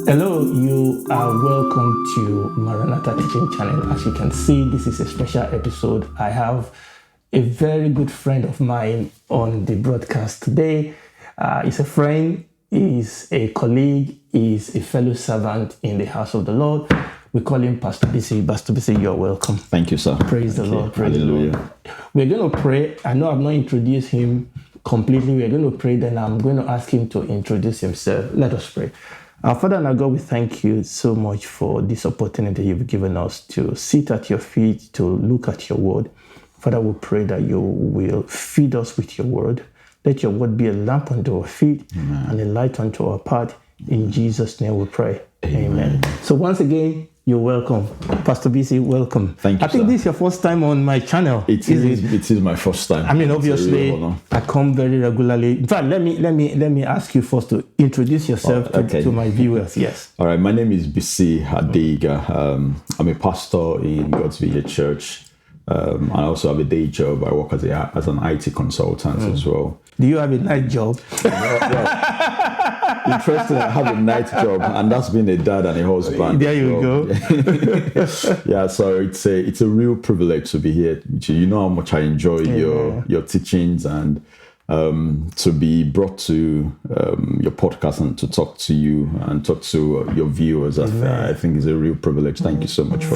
Hello, you are welcome to Maranatha Teaching Channel. As you can see, this is a special episode. I have a very good friend of mine on the broadcast today. He's a friend, he's a colleague, he's a fellow servant in the house of the Lord. We call him Pst Bisi. Pst Bisi, you're welcome. Thank you, sir. Praise the Lord. Praise Hallelujah. the Lord. We're going to pray. I know I've not introduced him completely. We're going to pray, then I'm going to ask him to introduce himself. Let us pray. Our Father and our God, we thank you so much for this opportunity you've given us to sit at your feet, to look at your word. Father, we pray that you will feed us with your word. Let your word be a lamp unto our feet and a light unto our path. In Jesus' name we pray. Amen. So once again, you're welcome. Pst Bisi, welcome. Thank you, I think sir. this is your first time on my channel. It is my first time. I mean, obviously, I come very regularly. In fact, let me ask you first to introduce yourself to my viewers. Yes. All right. My name is Bisi Adeyiga. I'm a pastor in God's Vineyard Church. I also have a day job. I work as an IT consultant as well. Do you have a night job? Interesting. I have a night job, and that's being a dad and a husband. There you go. Yeah, so it's a real privilege to be here. You know how much I enjoy your teachings and to be brought to your podcast and to talk to you and talk to your viewers. I think it's a real privilege. Thank you so much for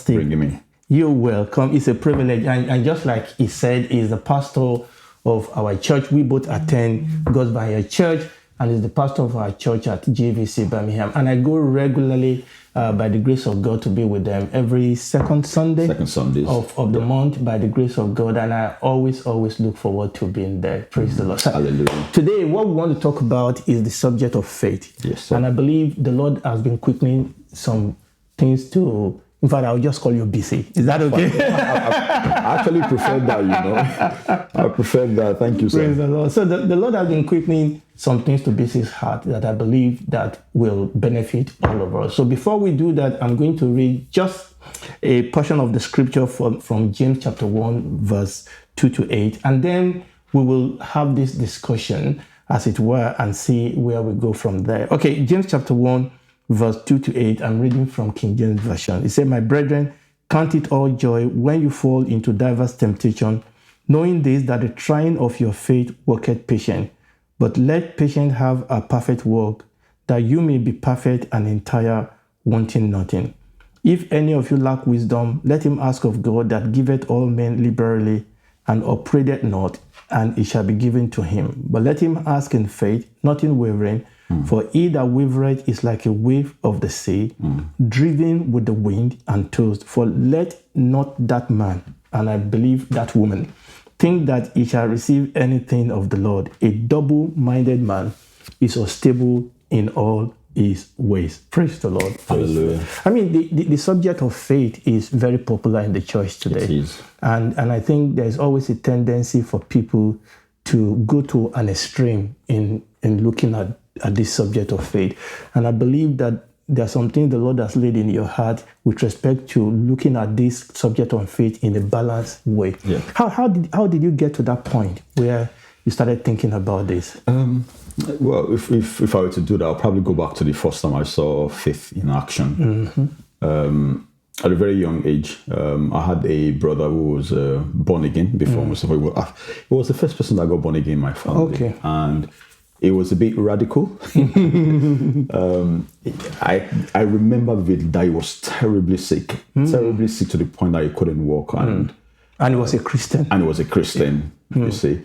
bringing me. You're welcome. It's a privilege. And just like he said, he's the pastor of our church. We both attend God's Vineyard Church, and he's the pastor of our church at GVC Birmingham. And I go regularly by the grace of God to be with them every second Sundays of the month by the grace of God. And I always look forward to being there. Praise the Lord. Hallelujah. Today, what we want to talk about is the subject of faith. Yes, sir. And I believe the Lord has been quickening some things to... In fact, I'll just call you Bisi. Is that okay? I actually prefer that, I prefer that. Thank you, sir. Praise the Lord. So the Lord has been quickening some things to Bisi's heart that I believe that will benefit all of us. So before we do that, I'm going to read just a portion of the scripture from James chapter 1, verse 2 to 8. And then we will have this discussion, as it were, and see where we go from there. Okay, James chapter 1, verse 2 to 8, I'm reading from King James Version. It said, "My brethren, count it all joy when you fall into diverse temptation, knowing this, that the trying of your faith worketh patience. But let patience have a perfect work, that you may be perfect and entire, wanting nothing. If any of you lack wisdom, let him ask of God, that giveth all men liberally, and upbraideth not, and it shall be given to him. But let him ask in faith, not in wavering. For he that wavereth is like a wave of the sea, driven with the wind and tossed. For let not that man," and I believe that woman, "think that he shall receive anything of the Lord. A double-minded man is unstable in all his ways." Praise the Lord. Hallelujah. I mean, the subject of faith is very popular in the church today. It is. And I think there's always a tendency for people to go to an extreme in looking at this subject of faith. And I believe that there's something the Lord has laid in your heart with respect to looking at this subject of faith in a balanced way. Yeah. How did you get to that point where you started thinking about this? Well, if I were to do that, I'll probably go back to the first time I saw faith in action. At a very young age, I had a brother who was born again before most of it. He was the first person that got born again in my family. Okay. And it was a bit radical. I remember vividly that he was terribly sick to the point that he couldn't walk. And he was a Christian. You see.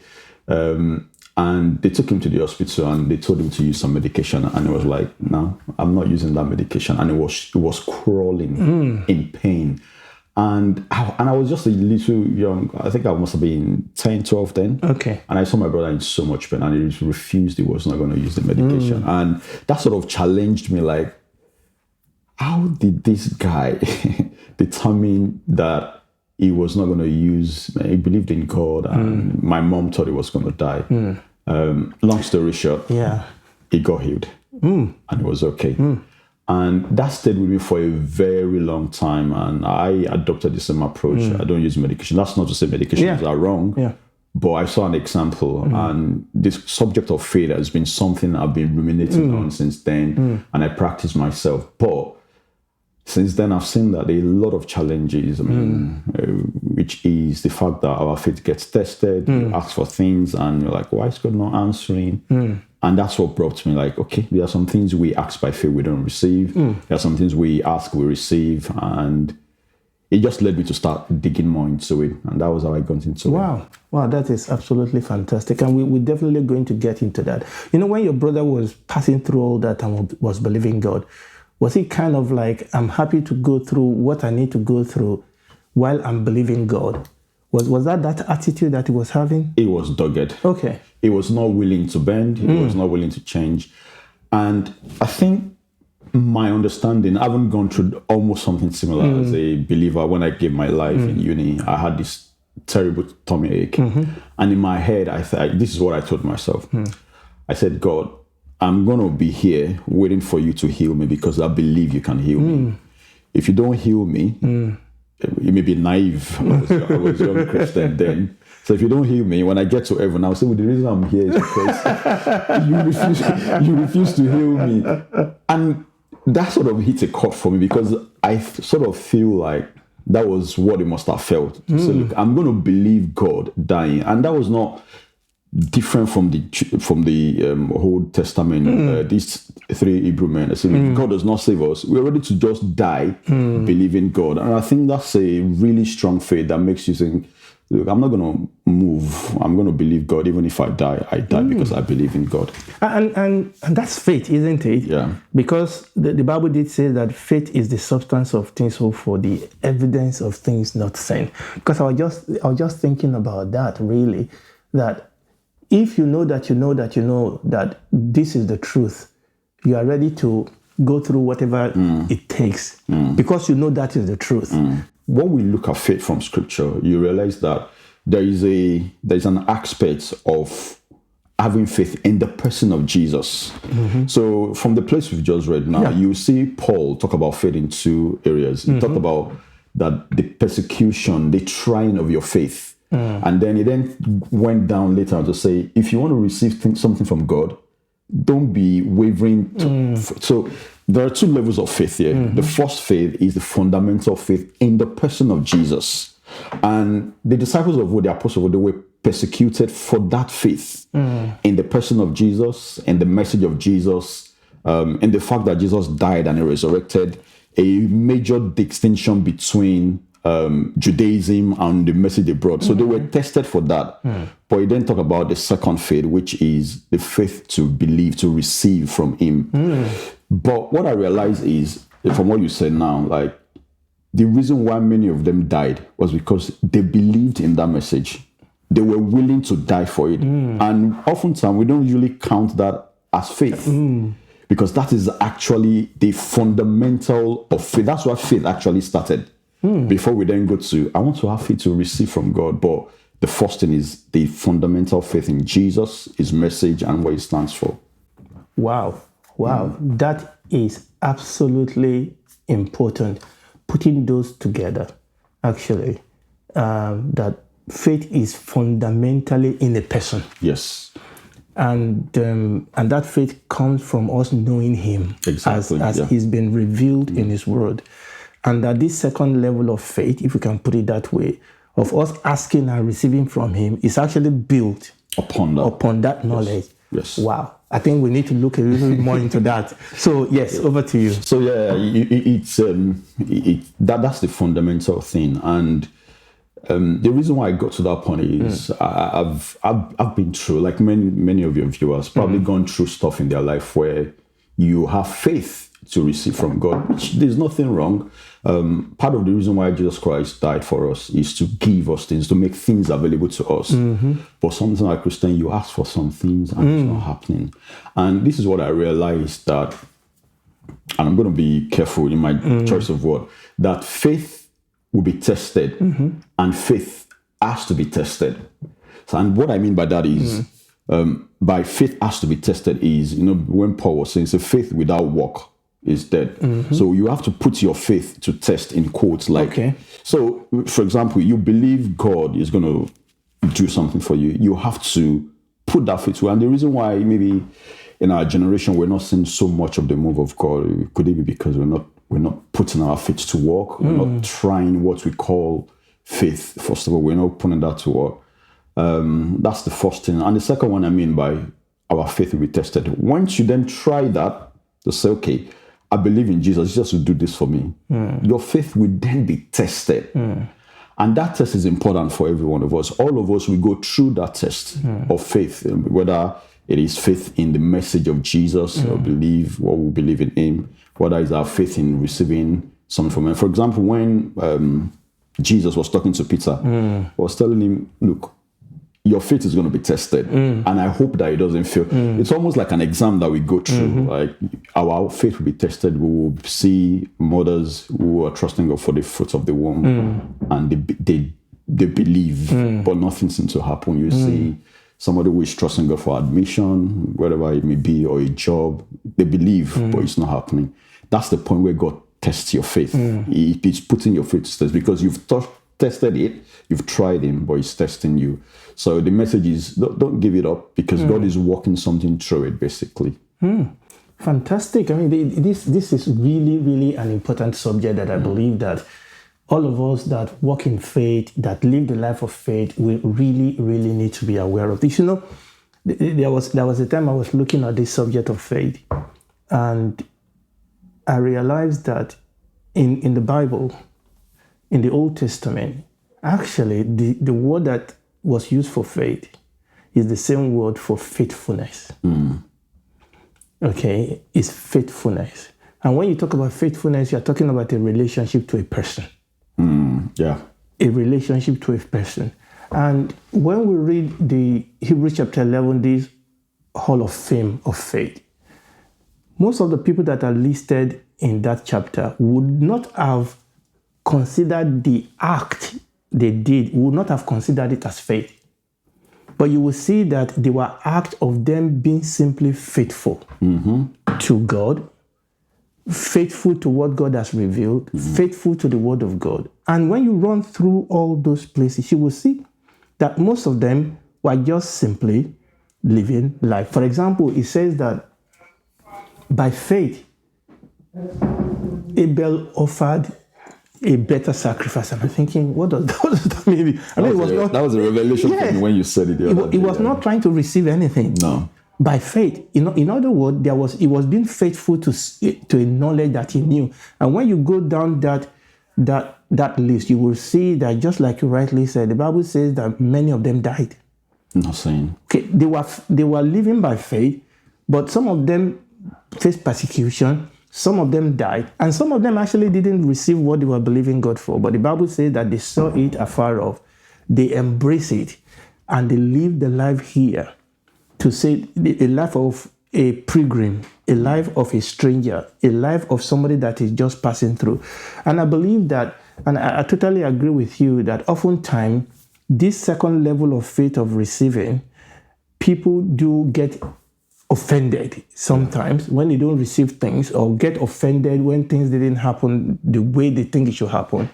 And they took him to the hospital and they told him to use some medication. And he was like, "No, I'm not using that medication." And it was crawling in pain. And I was just a little young. I think I must have been 10, 12 then. Okay. And I saw my brother in so much pain, and he refused. He was not going to use the medication. And that sort of challenged me, like, how did this guy determine that he was not going to use, he believed in God, and my mom thought he was going to die. Long story short, he got healed, and it was okay. And that stayed with me for a very long time. And I adopted the same approach. I don't use medication. That's not to say medications are wrong. But I saw an example, and this subject of faith has been something I've been ruminating on since then, and I practice myself. But since then, I've seen that there are a lot of challenges, which is the fact that our faith gets tested, you ask for things, and you're like, why is God not answering? And that's what brought me like, okay, there are some things we ask by faith we don't receive. There are some things we ask we receive, and it just led me to start digging more into it. And that was how I got into it. Wow, that is absolutely fantastic. And we're definitely going to get into that. You know, when your brother was passing through all that and was believing God, was he kind of like, I'm happy to go through what I need to go through while I'm believing God? Was that attitude that he was having? It was dogged. Okay. He was not willing to bend. He was not willing to change. And I think my understanding, I haven't gone through almost something similar as a believer. When I gave my life in uni, I had this terrible tummy ache. And in my head, I thought, this is what I told myself. I said, God, I'm going to be here waiting for you to heal me because I believe you can heal me. If you don't heal me, you may be naive. I was a young Christian then. So if you don't heal me, when I get to heaven, I'll say, well, the reason I'm here is because you refuse to heal me. And that sort of hit a chord for me because I sort of feel like that was what it must have felt. So look, I'm going to believe God dying. And that was not different from the Old Testament. These three Hebrew men, I said, if God does not save us, we're ready to just die believing God. And I think that's a really strong faith that makes you think, look, I'm not going to move. I'm going to believe God. Even if I die because I believe in God. And that's faith, isn't it? Yeah. Because the Bible did say that faith is the substance of things hoped for, the evidence of things not seen. Because I was just thinking about that, really, that if you know that this is the truth, you are ready to go through whatever it takes because you know that is the truth. When we look at faith from Scripture, you realize that there's an aspect of having faith in the person of Jesus. So from the place we've just read now, you see Paul talk about faith in two areas. He talked about that the persecution, the trying of your faith. And then he then went down later to say, if you want to receive something from God, don't be wavering. So there are two levels of faith here. The first faith is the fundamental faith in the person of Jesus. And the disciples of the apostles, they were persecuted for that faith in the person of Jesus, in the message of Jesus, in the fact that Jesus died and he resurrected, a major distinction between Judaism and the message they brought. So they were tested for that. But he then talked about the second faith, which is the faith to believe, to receive from him. But what I realized is, from what you said now, like the reason why many of them died was because they believed in that message. They were willing to die for it. And oftentimes we don't usually count that as faith. Because that is actually the fundamental of faith. That's why faith actually started. Before we then go to, I want to have faith to receive from God. But the first thing is the fundamental faith in Jesus, his message, and what he stands for. Wow. That is absolutely important. Putting those together, actually, that faith is fundamentally in a person. Yes. And that faith comes from us knowing him as he's been revealed in his word. And that this second level of faith, if we can put it that way, of us asking and receiving from him is actually built upon that knowledge. Yes. Wow. I think we need to look a little bit more into that. So yes, over to you. So that's the fundamental thing. And the reason why I got to that point is I've been through, like many of your viewers, probably gone through stuff in their life where you have faith to receive from God, which there's nothing wrong. Part of the reason why Jesus Christ died for us is to give us things, to make things available to us. But something like Christian, you ask for some things and it's not happening. And this is what I realized, that, and I'm going to be careful in my choice of word, that faith will be tested and faith has to be tested. So, and what I mean by that is, by faith has to be tested is, when Paul was saying, so faith without work is dead. So you have to put your faith to test, in quotes. So, for example, you believe God is going to do something for you, you have to put that faith to. And the reason why maybe in our generation we're not seeing so much of the move of God, could it be because we're not putting our faith to work? We're not trying what we call faith. First of all, we're not putting that to work. That's the first thing. And the second one I mean by our faith will be tested. Once you then try that, to say, okay, I believe in Jesus, Jesus will do this for me. Your faith will then be tested. And that test is important for every one of us. All of us, we go through that test of faith, whether it is faith in the message of Jesus, or believe what we believe in him, whether it's our faith in receiving something from him. For example, when Jesus was talking to Peter, was telling him, look, your faith is going to be tested. And I hope that it doesn't fail. It's almost like an exam that we go through. Like our faith will be tested. We will see mothers who are trusting God for the fruits of the womb. And they believe, but nothing seems to happen. You see somebody who is trusting God for admission, whatever it may be, or a job. They believe, but it's not happening. That's the point where God tests your faith. He's putting your faith to test because you've tested it, you've tried him, but he's testing you. So the message is don't give it up, because God is working something through it, basically. Fantastic. I mean, this is really, really an important subject that I believe that all of us that walk in faith, that live the life of faith, we really, really need to be aware of this. You know, there was a time I was looking at this subject of faith, and I realized that in the Bible, in the Old Testament, actually the word that was used for faith is the same word for faithfulness. Okay, it's faithfulness. And when you talk about faithfulness, you're talking about a relationship to a person. A relationship to a person. And when we read the Hebrews chapter 11, this Hall of Fame of faith, most of the people that are listed in that chapter would not have considered the act they did, would not have considered it as faith. But you will see that they were acts of them being simply faithful to God, faithful to what God has revealed, faithful to the word of God. And when you run through all those places, you will see that most of them were just simply living life. For example, it says that by faith, Abel offered a better sacrifice. And I'm thinking, what does that mean? I mean, that was a revelation for me when you said it. It was not trying to receive anything. No. By faith, in other words, he was being faithful to a knowledge that he knew. And when you go down that list, you will see that, just like you rightly said, the Bible says that many of them died. Not saying. Okay, they were living by faith, but some of them faced persecution. Some of them died, and some of them actually didn't receive what they were believing God for. But the Bible says that they saw it afar off, they embraced it, and they lived the life here, to say a life of a pilgrim, a life of a stranger, a life of somebody that is just passing through. And I believe that, and I totally agree with you, that oftentimes this second level of faith of receiving, people do get offended sometimes when they don't receive things, or get offended when things didn't happen the way they think it should happen,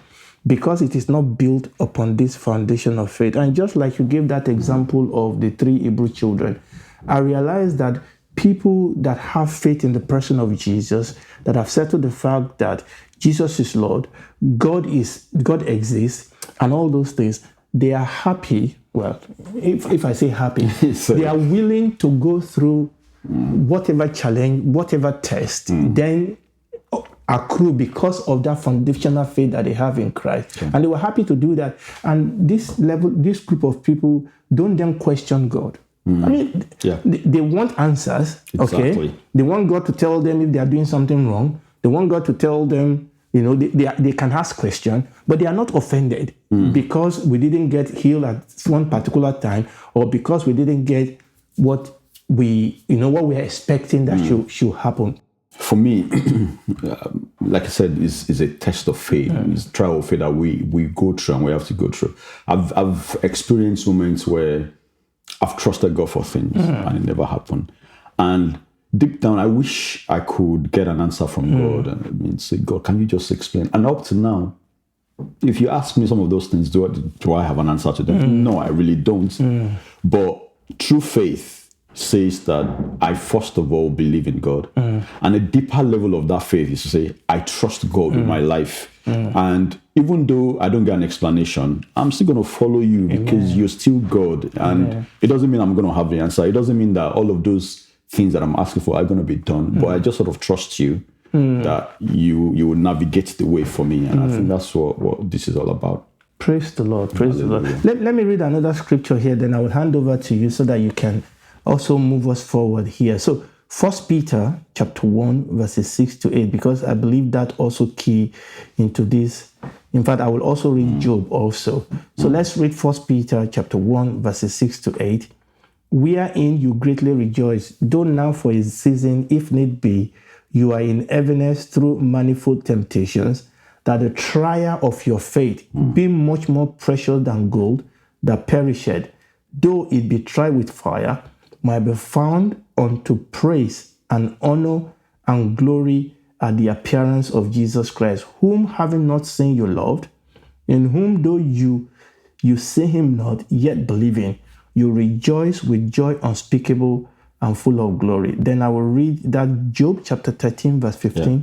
because it is not built upon this foundation of faith. And just like you gave that example of the 3 Hebrew children, I realized that people that have faith in the person of Jesus, that have settled the fact that Jesus is Lord, God exists, and all those things, they are happy. Well, if I say happy, they are willing to go through whatever challenge, whatever test, then accrue because of that foundational faith that they have in Christ. And they were happy to do that. And this group of people don't then question God. I mean, they want answers. Exactly. Okay, they want God to tell them if they are doing something wrong. They want God to tell them, they can ask questions, but they are not offended because we didn't get healed at one particular time, or because we didn't get what we are expecting that should happen. For me, like I said, is a test of faith. It's a trial of faith that we go through, and we have to go through. I've experienced moments where I've trusted God for things and it never happened. And deep down, I wish I could get an answer from God and say, God, can you just explain? And up to now, if you ask me some of those things, do I have an answer to them? No, I really don't. But true faith says that I first of all believe in God. And a deeper level of that faith is to say, I trust God with my life. And even though I don't get an explanation, I'm still going to follow you because you're still God. And it doesn't mean I'm going to have the answer. It doesn't mean that all of those things that I'm asking for are going to be done. But I just sort of trust you that you will navigate the way for me. And I think that's what this is all about. Praise the Lord. Praise the Lord. Let me read another scripture here, then I will hand over to you so that you can also move us forward here. So 1 Peter chapter 1, verses 6 to 8, because I believe that also key into this. In fact, I will also read Job also. So let's read 1 Peter chapter 1, verses 6 to 8. Wherein you greatly rejoice, though now for a season, if need be, you are in heaviness through manifold temptations, that the trial of your faith, being much more precious than gold, that perisheth, though it be tried with fire, might be found unto praise and honor and glory at the appearance of Jesus Christ, whom having not seen you loved, in whom though you see him not, yet believing, you rejoice with joy unspeakable and full of glory. Then I will read that Job chapter 13, verse 15. Yeah.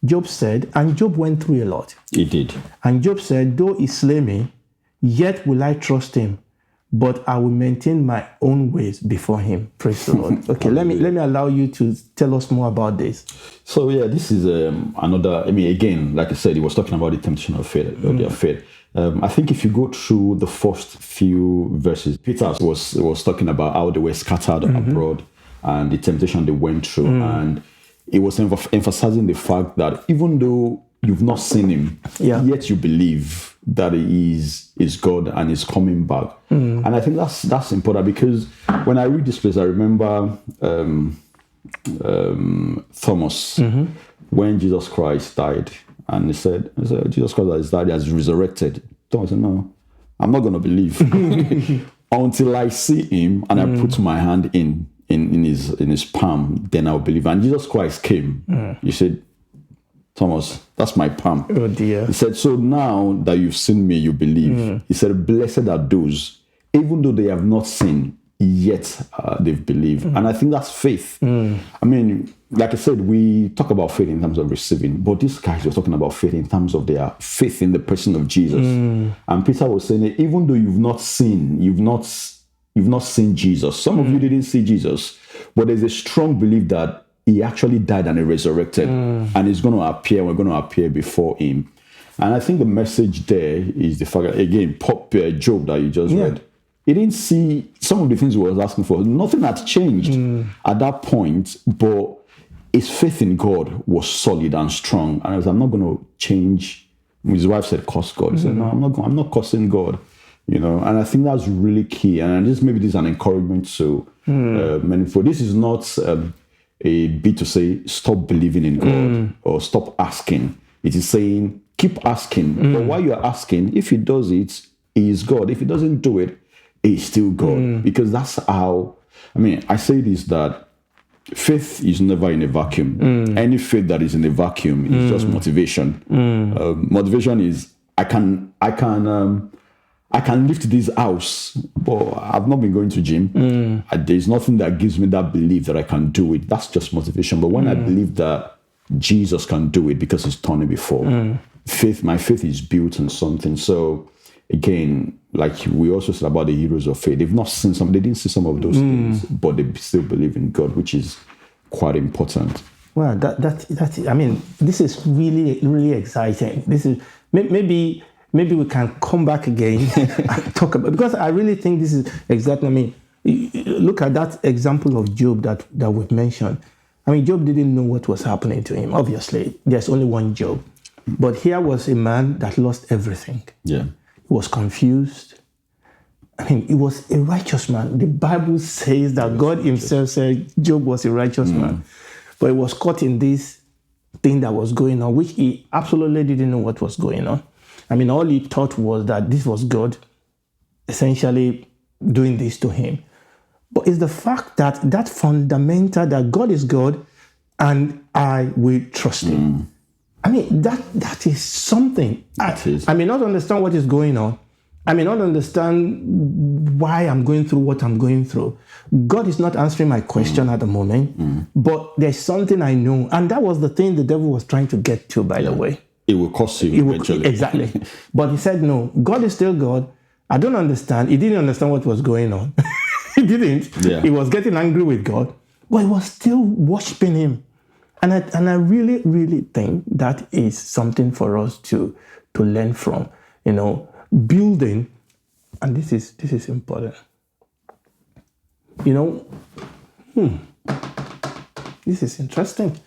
Job said, and Job went through a lot. He did. And Job said, though he slay me, yet will I trust him, but I will maintain my own ways before him. Praise the Lord. Okay, let me allow you to tell us more about this. So yeah, this is another, again, like I said, he was talking about the temptation of faith, or their faith. I think if you go through the first few verses, Peter was talking about how they were scattered abroad and the temptation they went through. And it was emphasizing the fact that even though you've not seen him, yet you believe that he is God and is coming back. And I think that's important, because when I read this place, I remember Thomas, when Jesus Christ died, and he said, Jesus Christ has died, he has resurrected. Thomas said, no, I'm not going to believe until I see him and I put my hand in his palm, then I'll believe. And Jesus Christ came. He said, Thomas, that's my palm. Oh dear. He said, so now that you've seen me, you believe. He said, blessed are those, even though they have not seen, yet they've believed. And I think that's faith. Like I said, we talk about faith in terms of receiving, but these guys were talking about faith in terms of their faith in the person of Jesus. And Peter was saying that even though you've not seen Jesus. Some of you didn't see Jesus, but there's a strong belief that he actually died and he resurrected, and he's going to appear. We're going to appear before him. And I think the message there is the fact that, again, Job that you just read, he didn't see some of the things he was asking for. Nothing had changed at that point, but his faith in God was solid and strong. And I was, I'm not going to change. His wife said, curse God. He said, no, I'm not cursing God. And I think that's really key. And maybe this is an encouragement to many people. This is not a bit to say, stop believing in God or stop asking. It is saying, keep asking. But while you're asking, if he does it, he is God. If he doesn't do it, he is still God. Because that's how, I say this, that faith is never in a vacuum. Any faith that is in a vacuum is just motivation. Motivation is, I can lift this house, but I've not been going to gym. There's nothing that gives me that belief that I can do it. That's just motivation. But when I believe that Jesus can do it because he's done it before, my faith is built on something. So again, like we also said about the heroes of faith, they've not seen they didn't see some of those things, but they still believe in God, which is quite important. Well, this is really, really exciting. This is maybe we can come back again and talk about, because I really think this is exactly, look at that example of Job that we've mentioned. Job didn't know what was happening to him. Obviously, there's only one Job. But here was a man that lost everything. Yeah. He was confused. He was a righteous man. The Bible says that God himself said Job was a righteous man. But he was caught in this thing that was going on, which he absolutely didn't know what was going on. All he thought was that this was God essentially doing this to him. But it's the fact that fundamental, that God is God and I will trust him. I mean, that is something. Is. I may not understand what is going on. I may not understand why I'm going through what I'm going through. God is not answering my question at the moment, but there's something I know. And that was the thing the devil was trying to get to, by the way. It will cost you eventually. Exactly. But he said, no, God is still God. I don't understand. He didn't understand what was going on. He didn't. Yeah. He was getting angry with God, but he was still worshiping him. And I really, really think that is something for us to learn from, building. And this is important. This is interesting.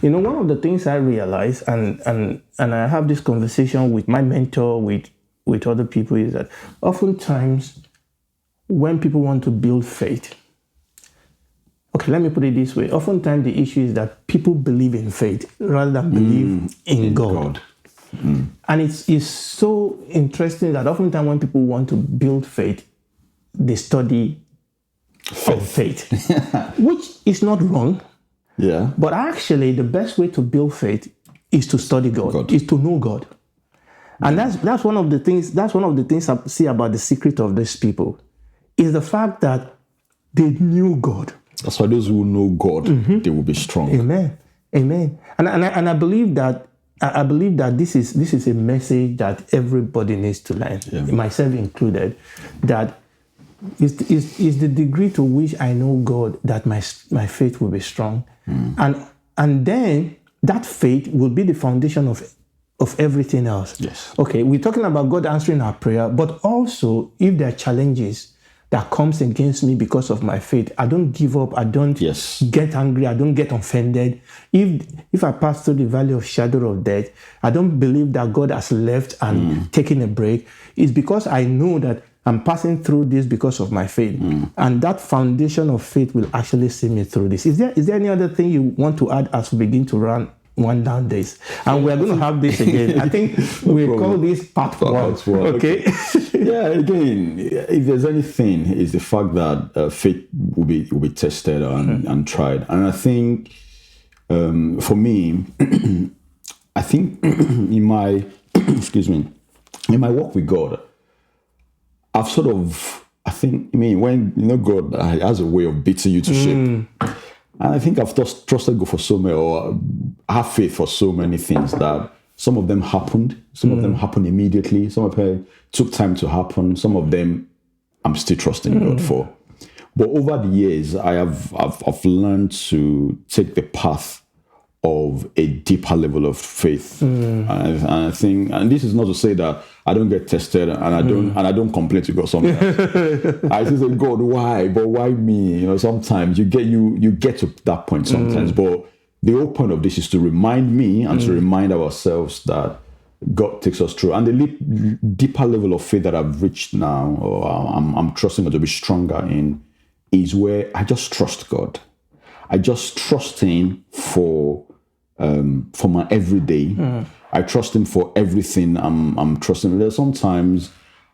One of the things I realize, and I have this conversation with my mentor, with other people, is that oftentimes when people want to build faith, okay, let me put it this way. Oftentimes the issue is that people believe in faith rather than believe in God. And it's so interesting that oftentimes when people want to build faith, they study faith, which is not wrong. Yeah. But actually, the best way to build faith is to study God. Is to know God. And that's one of the things. That's one of the things I see about the secret of these people, is the fact that they knew God. That's why those who know God, they will be strong. Amen. And I believe that this is a message that everybody needs to learn, myself included. That is the degree to which I know God that my faith will be strong, and then that faith will be the foundation of everything else. Yes. Okay, we're talking about God answering our prayer, but also if there are challenges that comes against me because of my faith, I don't give up. I don't get angry. I don't get offended. If I pass through the valley of shadow of death, I don't believe that God has left and taken a break. It's because I know that I'm passing through this because of my faith. And that foundation of faith will actually see me through this. Is there any other thing you want to add as we begin to run down this? And we're going to have this again. I think we'll call this part one. Okay? Yeah, again, if there's anything, is the fact that faith will be tested and tried. And I think, for me, I think in my in my walk with God, I've sort of, when God has a way of beating you to shape. And I think I've trusted God for so many, or have faith for so many things, that some of them happened. Some of them happened immediately. Some of them took time to happen. Some of them I'm still trusting God for. But over the years, I've learned to take the path of a deeper level of faith. And I think, and this is not to say that I don't get tested and I don't complain to God sometimes. I just say, God, why? But why me? Sometimes you get to that point sometimes. But the whole point of this is to remind me and to remind ourselves that God takes us through. And the deeper level of faith that I've reached now, or I'm trusting God to be stronger in, is where I just trust God. I just trust Him for my everyday. I trust Him for everything. I'm trusting Him. Sometimes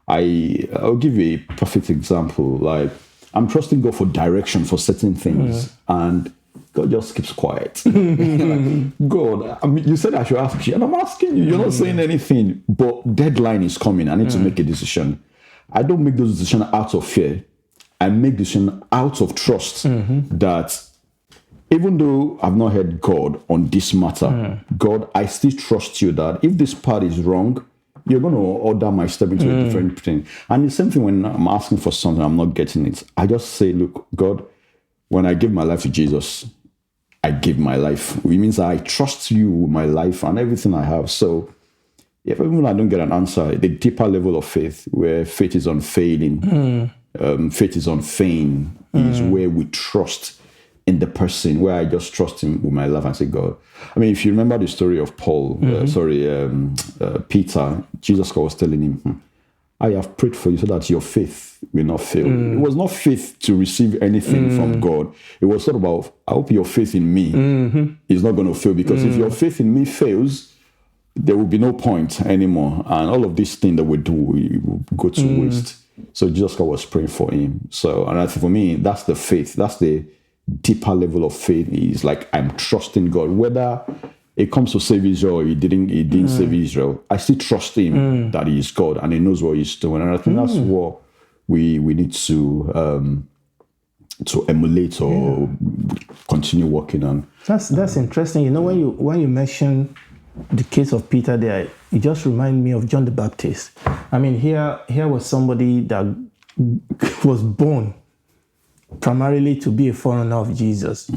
I'll give you a perfect example. Like, I'm trusting God for direction for certain things, and God just keeps quiet. Like, God, you said I should ask you, and I'm asking you. You're not saying anything. But deadline is coming. I need to make a decision. I don't make those decisions out of fear. I make decisions out of trust that, even though I've not heard God on this matter, God, I still trust you that if this part is wrong, you're going to order my step into a different thing. And the same thing when I'm asking for something, I'm not getting it. I just say, look, God, when I give my life to Jesus, I give my life. It means I trust you with my life and everything I have. So if even I don't get an answer, the deeper level of faith, where faith is unfailing, faith is unfeigned, is where we trust in the person, where I just trust Him with my life and say, God. I mean, if you remember the story of Peter, Jesus was telling him, I have prayed for you so that your faith will not fail. It was not faith to receive anything from God. It was sort of about, I hope your faith in me is not going to fail, because if your faith in me fails, there will be no point anymore. And all of these things that we do will go to waste. So Jesus was praying for him. So, and I think for me, that's the faith. That's the deeper level of faith, is like I'm trusting God, whether it comes to save Israel, he didn't save Israel. I still trust him that he is God and he knows what he's doing. And I think that's what we need to emulate or continue working on. That's interesting. You know, when you mention the case of Peter there, it just reminds me of John the Baptist. I mean, here was somebody that was born primarily to be a foreigner of Jesus.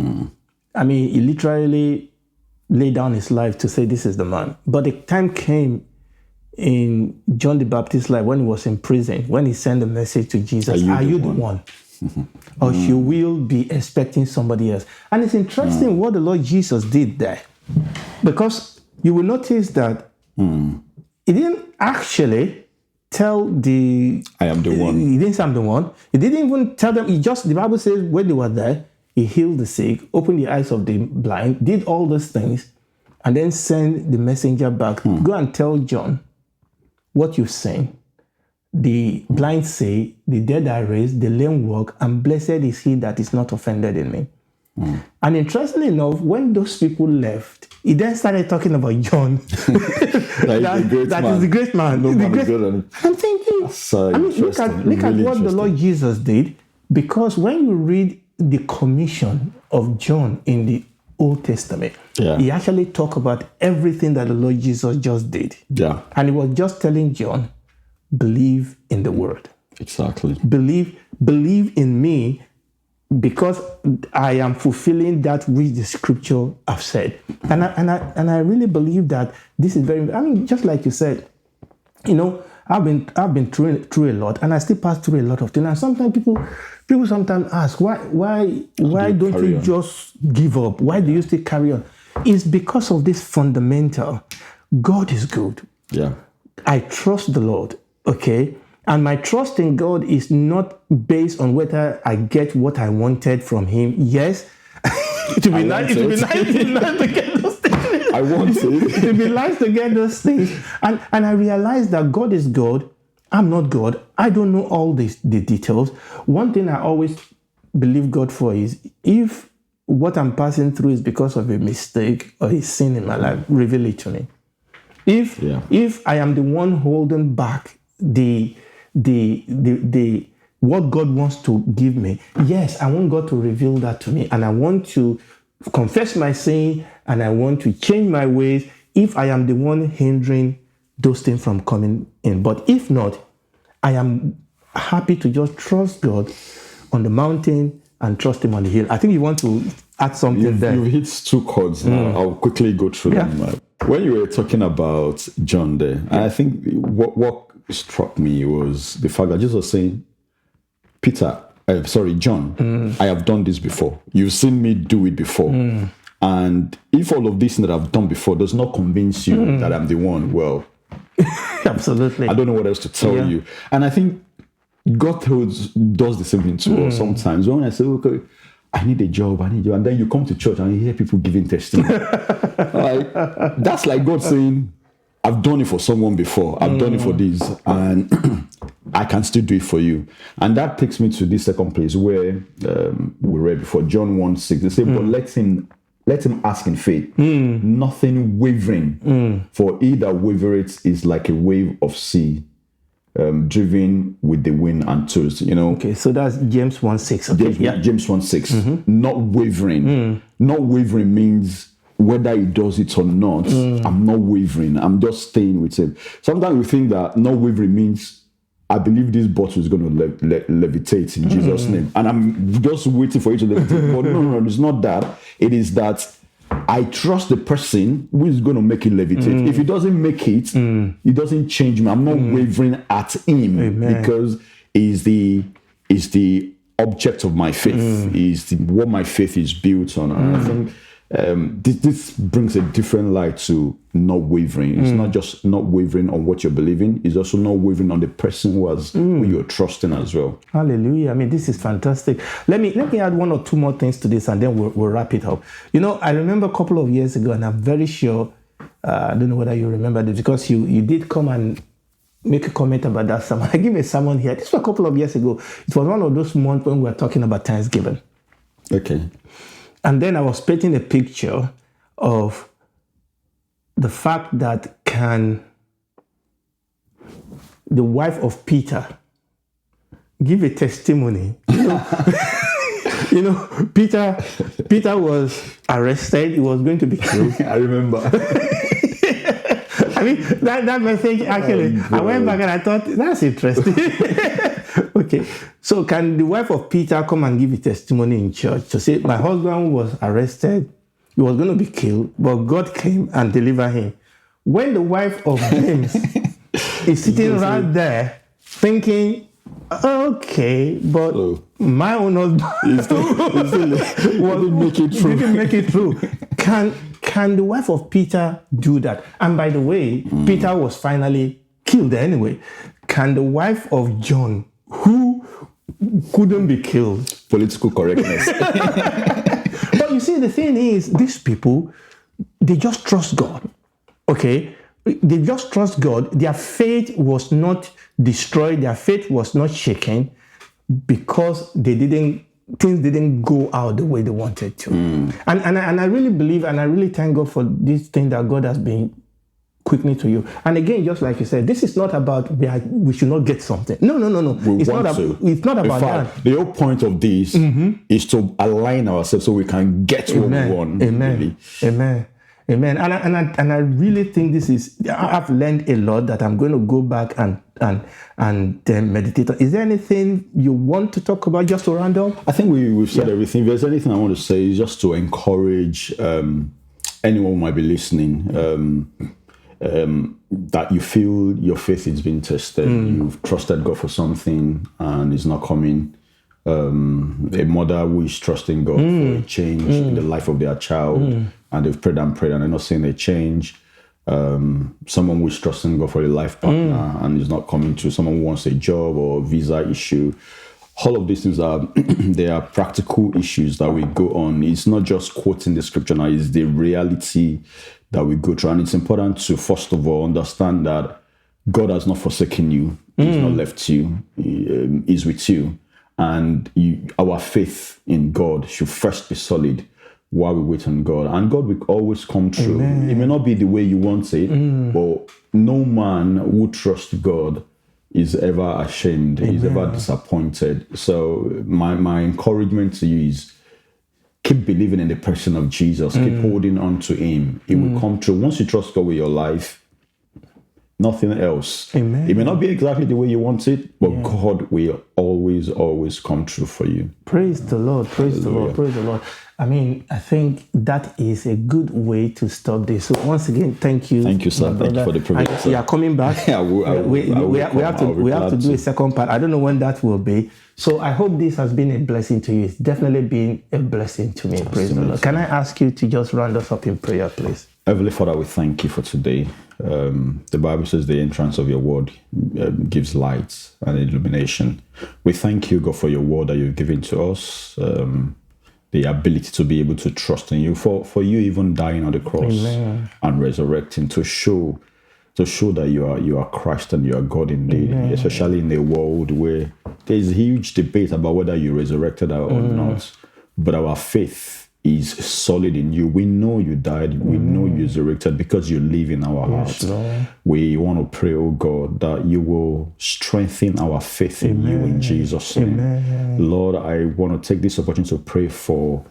I mean, he literally laid down his life to say, this is the man. But the time came in John the Baptist's life when he was in prison, when he sent a message to Jesus, are you the one? Or you will be expecting somebody else. And it's interesting what the Lord Jesus did there. Because you will notice that he didn't actually tell I am the one. He didn't say I'm the one. He didn't even tell them. The Bible says when they were there, he healed the sick, opened the eyes of the blind, did all those things, and then sent the messenger back. Go and tell John what you've seen. The blind say, the dead are raised, the lame walk, and blessed is he that is not offended in me. And interestingly enough, when those people left, he then started talking about John. that is the great man. I'm thinking, look at really what the Lord Jesus did. Because when you read the commission of John in the Old Testament, he actually talked about everything that the Lord Jesus just did. Yeah. And he was just telling John, believe in the word. Exactly. Believe in me, because I am fulfilling that which the scripture have said. And I really believe that this is very, I mean, just like you said, you know, I've been through a lot, and I still pass through a lot of things. And sometimes people sometimes ask, why don't you just give up? Why do you still carry on? It's because of this fundamental. God is good. Yeah. I trust the Lord. Okay. And my trust in God is not based on whether I get what I wanted from him. Yes. It would be nice to get those things. I want it. It would be nice to get those things. And I realize that God is God. I'm not God. I don't know all the details. One thing I always believe God for is, if what I'm passing through is because of a mistake or a sin in my life, reveal it to me. If I am the one holding back the what God wants to give me, yes, I want God to reveal that to me, and I want to confess my sin, and I want to change my ways if I am the one hindering those things from coming in. But if not, I am happy to just trust God on the mountain and trust him on the hill. I think you want to add something there. You hit two chords now. I'll quickly go through them. When you were talking about John there, I think what struck me was the fact that Jesus was saying, John, I have done this before. You've seen me do it before. And if all of this that I've done before does not convince you that I'm the one, well, absolutely, I don't know what else to tell you. And I think God does the same thing to us sometimes. When I say, okay, I need a job, and then you come to church and you hear people giving testimony. That's like God saying, I've done it for someone before. I've done it for this, and I can still do it for you. And that takes me to this second place where we read before, John 1:6. They say, but let him ask in faith, nothing wavering. For he that wavereth is like a wave of sea, driven with the wind and tossed. You know. Okay, so that's James 1:6. Okay, James 1:6. Not wavering. Not wavering means whether he does it or not, I'm not wavering. I'm just staying with him. Sometimes we think that not wavering means, I believe this bottle is going to levitate in Jesus' name, and I'm just waiting for it to levitate. But no, it's not that. It is that I trust the person who is going to make it levitate. If he doesn't make it, he doesn't change me. I'm not wavering at him. Amen. Because he's the object of my faith. He's what my faith is built on. And I think this brings a different light to not wavering. It's not just not wavering on what you're believing. It's also not wavering on the person who you're trusting as well. Hallelujah. I mean, this is fantastic. Let me add one or two more things to this, and then we'll wrap it up. You know, I remember a couple of years ago, and I'm very sure, I don't know whether you remember this, because you did come and make a comment about that sermon. I give a sermon here. This was a couple of years ago. It was one of those months when we were talking about Thanksgiving. Okay. And then I was painting a picture of the fact that can the wife of Peter give a testimony? Peter was arrested. He was going to be killed. I remember. I mean, that message actually, I went back and I thought, that's interesting. Okay, so can the wife of Peter come and give a testimony in church to say, my husband was arrested, he was going to be killed, but God came and delivered him? When the wife of James is sitting right there thinking, okay, but my own husband didn't make it through. Can the wife of Peter do that? And by the way, Peter was finally killed anyway. Can the wife of John, who couldn't be killed? Political correctness. But you see, the thing is, these people, they just trust God. Okay? They just trust God. Their faith was not destroyed. Their faith was not shaken because things didn't go out the way they wanted to. And I really believe and I really thank God for this thing that God has been quickening to you. And again, just like you said, this is not about we should not get something. No. It's not about that. The whole point of this is to align ourselves so we can get what we want. Amen. Really. Amen. And I really think this is, I've learned a lot that I'm going to go back and meditate on. Is there anything you want to talk about just to round up? I think we've said everything. If there's anything I want to say, is just to encourage anyone who might be listening, that you feel your faith is being tested. You've trusted God for something and it's not coming. A mother who is trusting God for a change in the life of their child, and they've prayed and they're not seeing a change. Someone who is trusting God for a life partner and is not coming to. Someone who wants a job or a visa issue. All of these things they are practical issues that we go on. It's not just quoting the scripture now, it's the reality that we go through. And it's important to, first of all, understand that God has not forsaken you. He's not left you. He is with you. And our faith in God should first be solid while we wait on God. And God will always come through. Amen. It may not be the way you want it, but no man who trusts God is ever ashamed. Amen. Is ever disappointed. So my encouragement to you is keep believing in the person of Jesus. Keep holding on to him. It will come true. Once you trust God with your life, nothing else. Amen. It may not be exactly the way you want it, but God will always come true for you. Praise the Lord. Praise the Lord. Praise the Lord. I mean, I think that is a good way to stop this. So once again, thank you. Thank you, sir. Thank you for the privilege. You are coming back. We have to do a second part. I don't know when that will be. So I hope this has been a blessing to you. It's definitely been a blessing to me. Praise the Lord. Can I ask you to just round us up in prayer, please? Heavenly Father, we thank you for today. The Bible says the entrance of your word gives light and illumination. We thank you, God, for your word that you've given to us. The ability to be able to trust in you, for you even dying on the cross and resurrecting to show that you are Christ and you are God indeed. Especially in a world where there's a huge debate about whether you resurrected or not, but our faith is solid in you. We know you died. We know you resurrected because you live in our hearts. We want to pray, oh God, that you will strengthen our faith in you in Jesus' name. Lord, I want to take this opportunity to pray for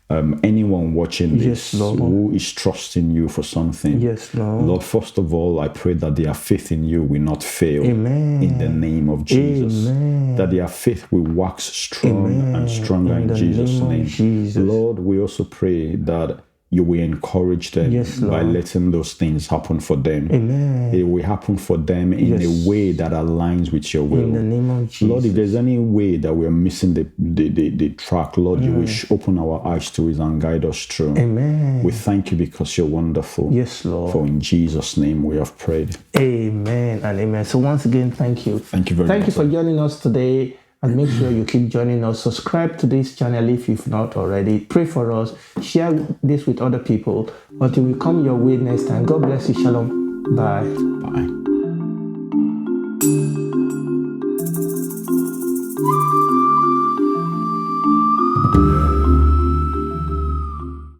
anyone watching this who is trusting you for something. Lord, first of all, I pray that their faith in you will not fail in the name of Jesus. That their faith will wax strong and stronger in Jesus' name. Lord, we also pray that you will encourage them by letting those things happen for them. It will happen for them in a way that aligns with your will. In the name of Jesus. Lord, if there's any way that we're missing the track, Lord, you will open our eyes to it and guide us through. We thank you because you're wonderful. Yes, Lord. For in Jesus' name we have prayed. Amen and amen. So once again, thank you. Thank you very much. Thank you for joining us today. And make sure you keep joining us. Subscribe to this channel if you've not already. Pray for us. Share this with other people. Until we come your way next time. God bless you. Shalom. Bye. Bye.